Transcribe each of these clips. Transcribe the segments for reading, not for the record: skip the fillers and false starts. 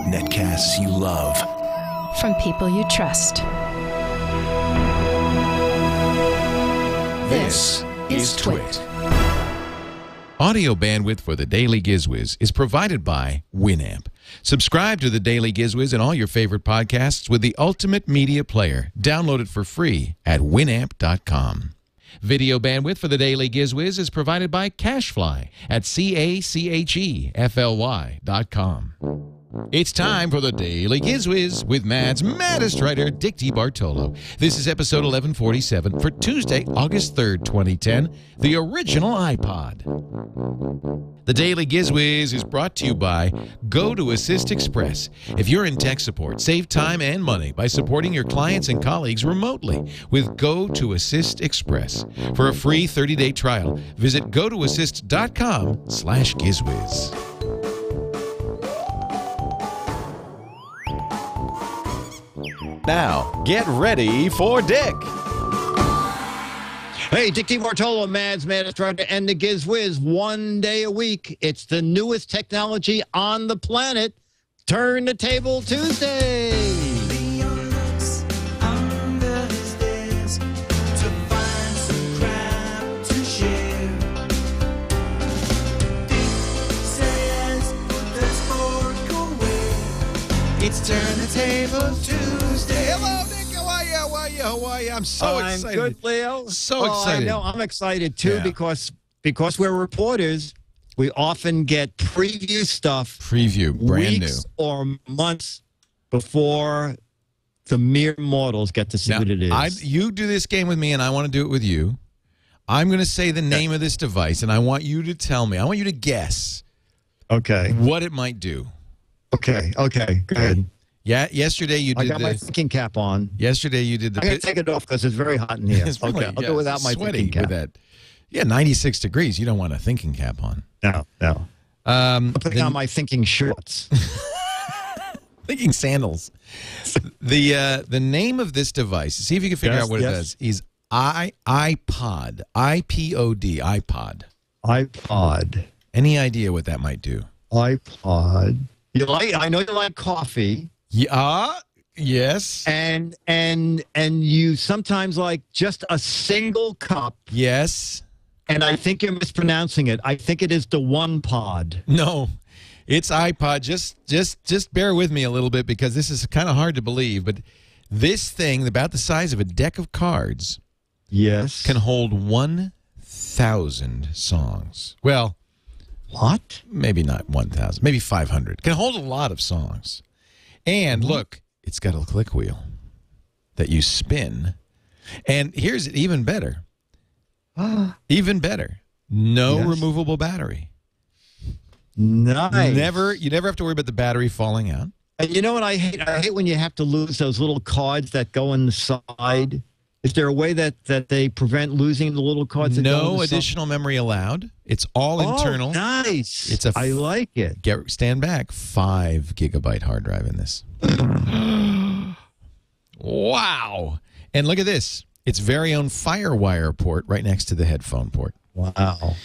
Netcasts you love. From people you trust. This is TWiT. Audio bandwidth for the Daily GizWiz is provided by Winamp. Subscribe to the Daily GizWiz and all your favorite podcasts with the ultimate media player. Download it for free at winamp.com. Video bandwidth for the Daily GizWiz is provided by CacheFly at CacheFly.com. It's time for the Daily GizWiz with Mad's maddest writer, Dick DeBartolo. This is episode 1147 for Tuesday, August 3rd, 2010, the original iPod. The Daily GizWiz is brought to you by Go to Assist Express. If you're in tech support, save time and money by supporting your clients and colleagues remotely with Go to Assist Express. For a free 30-day trial, visit gotoassist.com/GizWiz. Now, get ready for Dick. Hey, Dick DeBartolo, Mad's maddest writer, and the Giz Wiz. One day a week. It's the newest technology on the planet. Turn the Table Tuesday. It's Turn the Table Tuesday. Hello, Nick. How are you? How are you? I'm so excited. I'm good, Leo. So excited. I know. I'm excited, too, because we're reporters. We often get preview stuff. Brand weeks new. Or months before the mere mortals get to see what it is. You do this game with me, and I want to do it with you. I'm going to say the name of this device, and I want you to tell me. I want you to guess. Okay. What it might do. Okay. Go ahead. Yeah, yesterday you did I got my thinking cap on. Yesterday you did the... I'm going to take it off because it's very hot in here. Really, I'll do it without my thinking cap. With that. Yeah, 96 degrees. You don't want a thinking cap on. No. I'm putting on my thinking shorts. Thinking sandals. The name of this device, see if you can figure out what it does, is iPod. I-P-O-D, iPod. iPod. Any idea what that might do? iPod. I know you like coffee. Yeah. Yes. And you sometimes like just a single cup. Yes. And I think you're mispronouncing it. I think it is the one pod. No, it's iPod. Just bear with me a little bit because this is kind of hard to believe. But this thing, about the size of a deck of cards, yes, can hold 1,000 songs. Well. What? Maybe not 1,000. Maybe 500. Can hold a lot of songs. And look, it's got a click wheel that you spin. And here's it even better. Even better. No removable battery. Nice. You never have to worry about the battery falling out. And you know what I hate? I hate when you have to lose those little cards that go in the side. Is there a way that they prevent losing the little cards? No additional memory allowed. It's all internal. Nice. I like it. Stand back. 5 gigabyte hard drive in this. Wow. And look at this. Its very own FireWire port right next to the headphone port. Wow.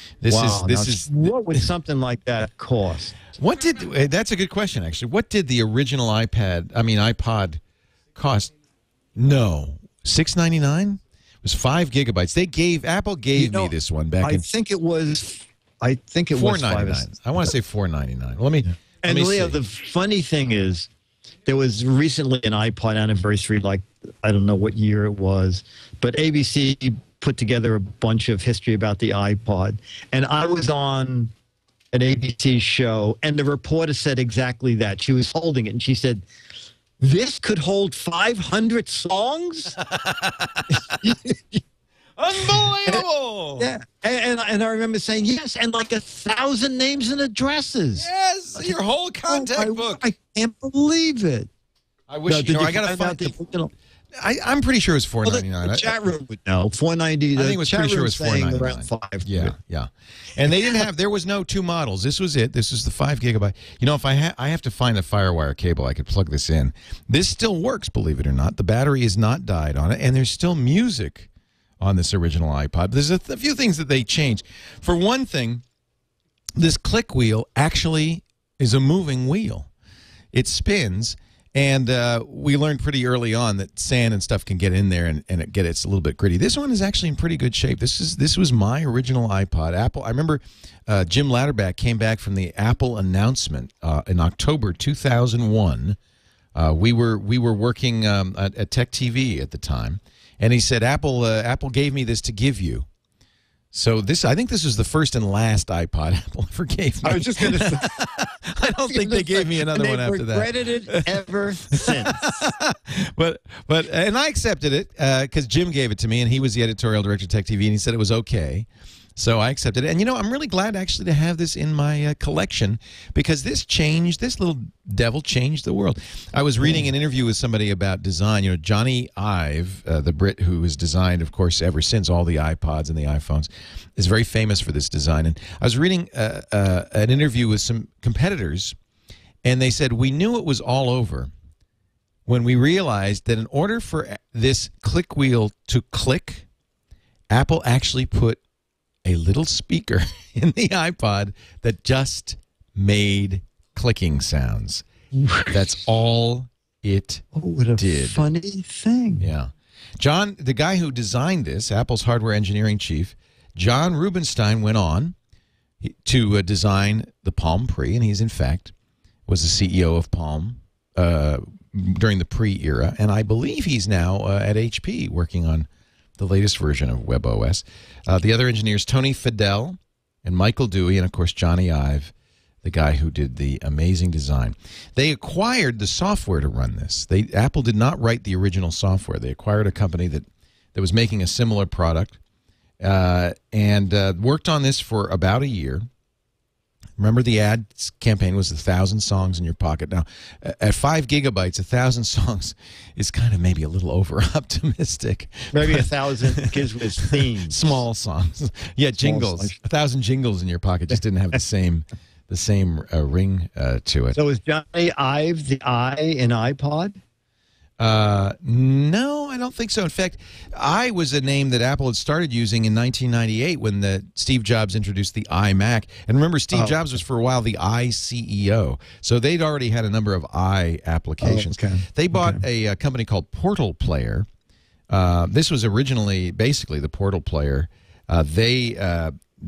What would something like that cost? That's a good question, actually. What did the original iPod cost? No. $6.99? It was 5 gigabytes. Apple gave me this one back. I think it was $4.99. I want to say $4.99. Let me Leo, see. the funny thing is, there was recently an iPod anniversary, like I don't know what year it was, but ABC put together a bunch of history about the iPod, and I was on an ABC show, and the reporter said exactly that. She was holding it, and she said, "This could hold 500 songs?" Unbelievable! Yeah, and I remember saying yes, and like 1,000 names and addresses. Yes, your whole contact book. I can't believe it. I wish I got to find. I'm pretty sure it was $4.99. The chat room would know. $4.90. I think it was pretty sure it was $4.99. Around 5. Yeah. And they didn't have. There was no 2 models. This was it. This was the 5 gigabyte. You know, if I have to find a FireWire cable, I could plug this in. This still works, believe it or not. The battery is not died on it, and there's still music on this original iPod. There's a few things that they changed. For one thing, this click wheel actually is a moving wheel. It spins, and we learned pretty early on that sand and stuff can get in there, and it's a little bit gritty. This one is actually in pretty good shape. This was my original iPod. Apple. I remember Jim Latterback came back from the Apple announcement in October 2001. We were working at Tech TV at the time, and he said Apple gave me this to give you. So I think this was the first and last iPod Apple ever gave me. I was just going to say. I don't think they gave me another one after that. They've regretted it ever since. And I accepted it because Jim gave it to me, and he was the editorial director of Tech TV, and he said it was okay. So I accepted it. And, I'm really glad actually to have this in my collection because this little devil changed the world. I was reading an interview with somebody about design. Johnny Ive, the Brit who has designed, of course, ever since all the iPods and the iPhones, is very famous for this design. And I was reading an interview with some competitors, and they said, we knew it was all over when we realized that in order for this click wheel to click, Apple actually put a little speaker in the iPod that just made clicking sounds. That's all it what a did. Funny thing. Yeah. John, the guy who designed this, Apple's hardware engineering chief, John Rubinstein, went on to design the Palm Pre, and he's, in fact, was the CEO of Palm during the Pre-era, and I believe he's now at HP working on the latest version of WebOS. The other engineers, Tony Fadell and Michael Dewey, and, of course, Johnny Ive, the guy who did the amazing design. They acquired the software to run this. Apple did not write the original software. They acquired a company that was making a similar product and worked on this for about a year. Remember, the ad campaign was 1,000 songs in your pocket. Now, at 5 gigabytes, 1,000 songs is kind of maybe a little over-optimistic. Maybe 1,000 Giz Wiz themes. Small songs. Yeah, jingles. 1,000 jingles in your pocket just didn't have the same ring to it. So is Johnny Ive the I in iPod? No, I don't think so. In fact, I was a name that Apple had started using in 1998 when Steve Jobs introduced the iMac. And remember, Steve Jobs was for a while the iCEO. So they'd already had a number of i applications. Oh, okay. They bought a company called Portal Player. This was originally basically the Portal Player. They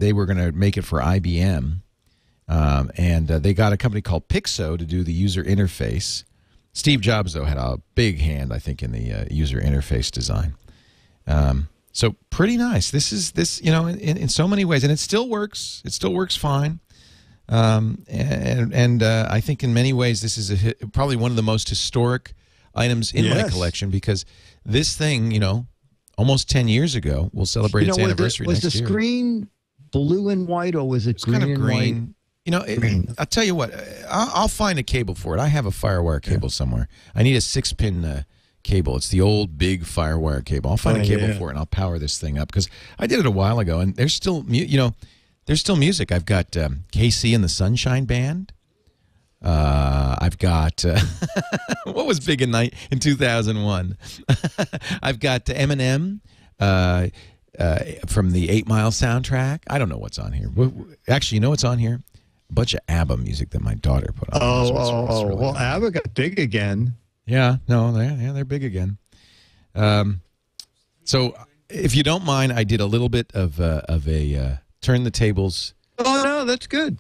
were going to make it for IBM. And they got a company called Pixo to do the user interface. Steve Jobs, though, had a big hand, I think, in the user interface design. So pretty nice. This in so many ways, and it still works. It still works fine. And I think in many ways this is probably one of the most historic items in my collection because this thing, almost 10 years ago, will celebrate its anniversary next year. Was the screen blue and white, or was it green kind of green? And white? I'll tell you what, I'll find a cable for it. I have a FireWire cable somewhere. I need a 6-pin cable. It's the old big FireWire cable. I'll find a cable for it, and I'll power this thing up because I did it a while ago, and there's still, there's still music. I've got KC and the Sunshine Band. I've got what was big in 2001. I've got Eminem from the 8 Mile soundtrack. I don't know what's on here. Actually, you know what's on here? A bunch of ABBA music that my daughter put on. Really well, ABBA got big again. Yeah, no, they're big again. So, if you don't mind, I did a little bit of a turn the tables. Oh no, that's good.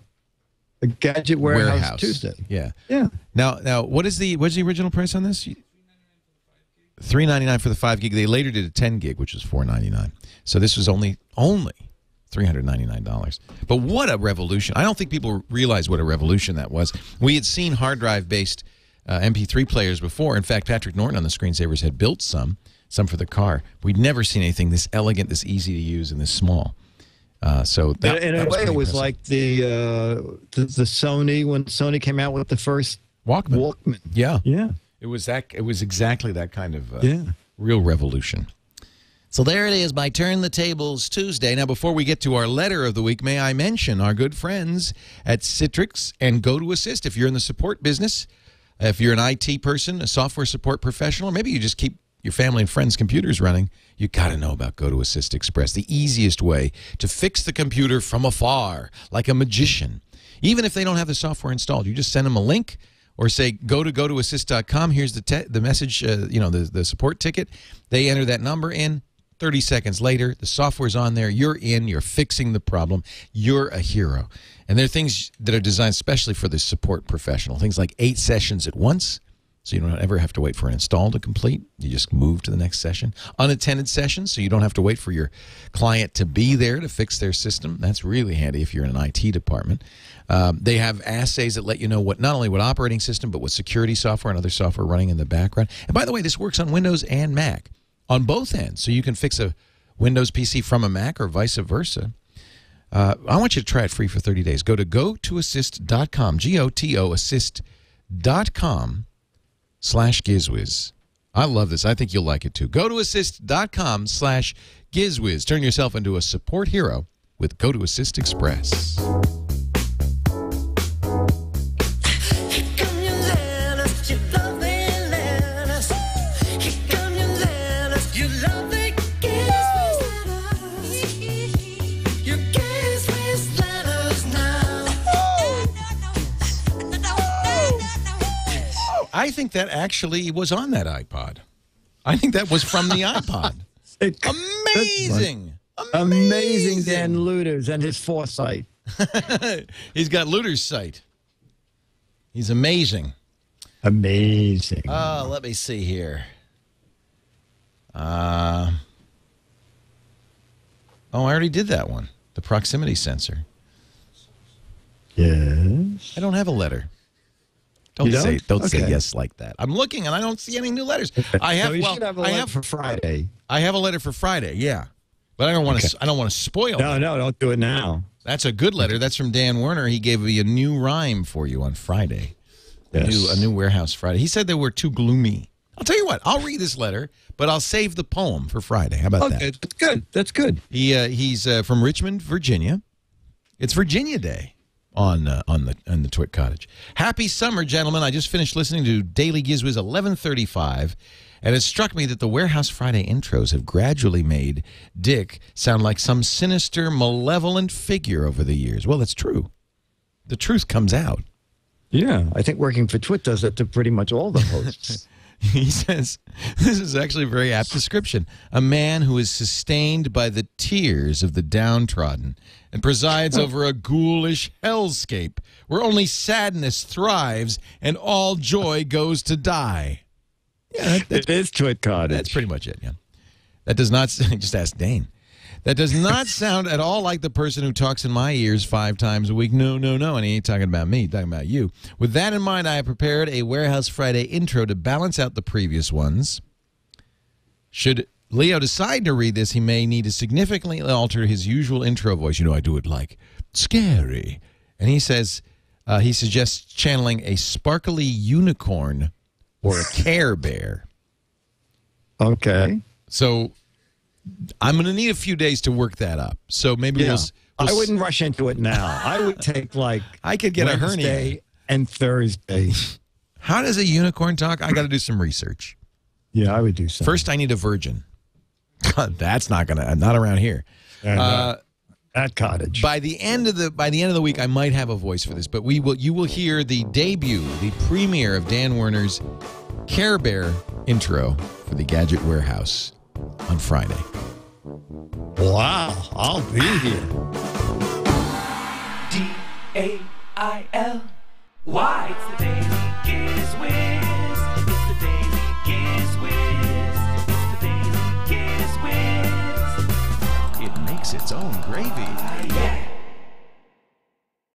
A Gadget Warehouse Tuesday. Yeah. Yeah. Now, what's the original price on this? $399 for the 5 gig. They later did a 10 gig, which was $499. So this was only $399. But what a revolution. I don't think people realize what a revolution that was. We had seen hard drive-based MP3 players before. In fact, Patrick Norton on the Screensavers had built some for the car. We'd never seen anything this elegant, this easy to use, and this small. So that, in a way, it was impressive. like the Sony when Sony came out with the first Walkman. Yeah. Yeah. It was exactly that kind of real revolution. So there it is, my Turn the Tables Tuesday. Now, before we get to our letter of the week, may I mention our good friends at Citrix and GoToAssist. If you're in the support business, if you're an IT person, a software support professional, or maybe you just keep your family and friends' computers running, you got to know about GoToAssist Express, the easiest way to fix the computer from afar, like a magician. Even if they don't have the software installed, you just send them a link or say, go to gotoassist.com. Here's the message, the support ticket. They enter that number in. 30 seconds later, the software's on there. You're in. You're fixing the problem. You're a hero. And there are things that are designed especially for the support professional. Things like 8 sessions at once, so you don't ever have to wait for an install to complete. You just move to the next session. Unattended sessions, so you don't have to wait for your client to be there to fix their system. That's really handy if you're in an IT department. They have assays that let you know not only what operating system, but what security software and other software running in the background. And by the way, this works on Windows and Mac on both ends, so you can fix a Windows PC from a Mac or vice versa. I want you to try it free for 30 days. Go to gotoassist.com, G-O-T-O assist.com/GizWiz. I love this. I think you'll like it too. Gotoassist.com/GizWiz. Turn yourself into a support hero with GoToAssist Express. I think that actually was on that iPod. I think that was from the iPod. Amazing. Amazing Dan Lueders and his foresight. He's got Lueders' sight. He's amazing. Amazing. Let me see here. I already did that one. The proximity sensor. Yes. I don't have a letter. Don't say yes like that. I'm looking and I don't see any new letters. Okay. I have. So you should have a letter for Friday. I have a letter for Friday. Yeah, but I don't want to. I don't want to spoil. No, don't do it now. That's a good letter. That's from Dan Werner. He gave me a new rhyme for you on Friday. Yes. A new Warehouse Friday. He said they were too gloomy. I'll tell you what. I'll read this letter, but I'll save the poem for Friday. How about that? That's good. That's good. He's from Richmond, Virginia. It's Virginia Day. On the TWiT Cottage. Happy summer, gentlemen. I just finished listening to Daily Giz Wiz 1135, and it struck me that the Warehouse Friday intros have gradually made Dick sound like some sinister, malevolent figure over the years. Well, it's true. The truth comes out. Yeah, I think working for TWiT does that to pretty much all the hosts. He says, this is actually a very apt description. A man who is sustained by the tears of the downtrodden and presides over a ghoulish hellscape where only sadness thrives and all joy goes to die. Yeah, it is TWiT Cottage. That's pretty much it, yeah. That does not, just ask Dane. That does not sound at all like the person who talks in my ears 5 times a week. No, no, no. And he ain't talking about me, he's talking about you. With that in mind, I have prepared a Warehouse Friday intro to balance out the previous ones. Should Leo decide to read this, he may need to significantly alter his usual intro voice. You know, I do it like scary. And he says, he suggests channeling a sparkly unicorn or a Care Bear. Okay. So I'm going to need a few days to work that up. So maybe we'll I wouldn't rush into it now. I would take I could get Wednesday a hernia and Thursday. How does a unicorn talk? I got to do some research. Yeah, I would do so. First, I need a virgin. That's not around here. At Cottage. By the end of the week, I might have a voice for this, but you will hear the debut, the premiere of Dan Werner's Care Bear intro for the Gadget Warehouse on Friday. Wow, I'll be here. DAILY. It's the Daily Giz Wiz. It's the Daily Giz Wiz. It's the Daily Giz Wiz. It makes its own gravy. Yeah.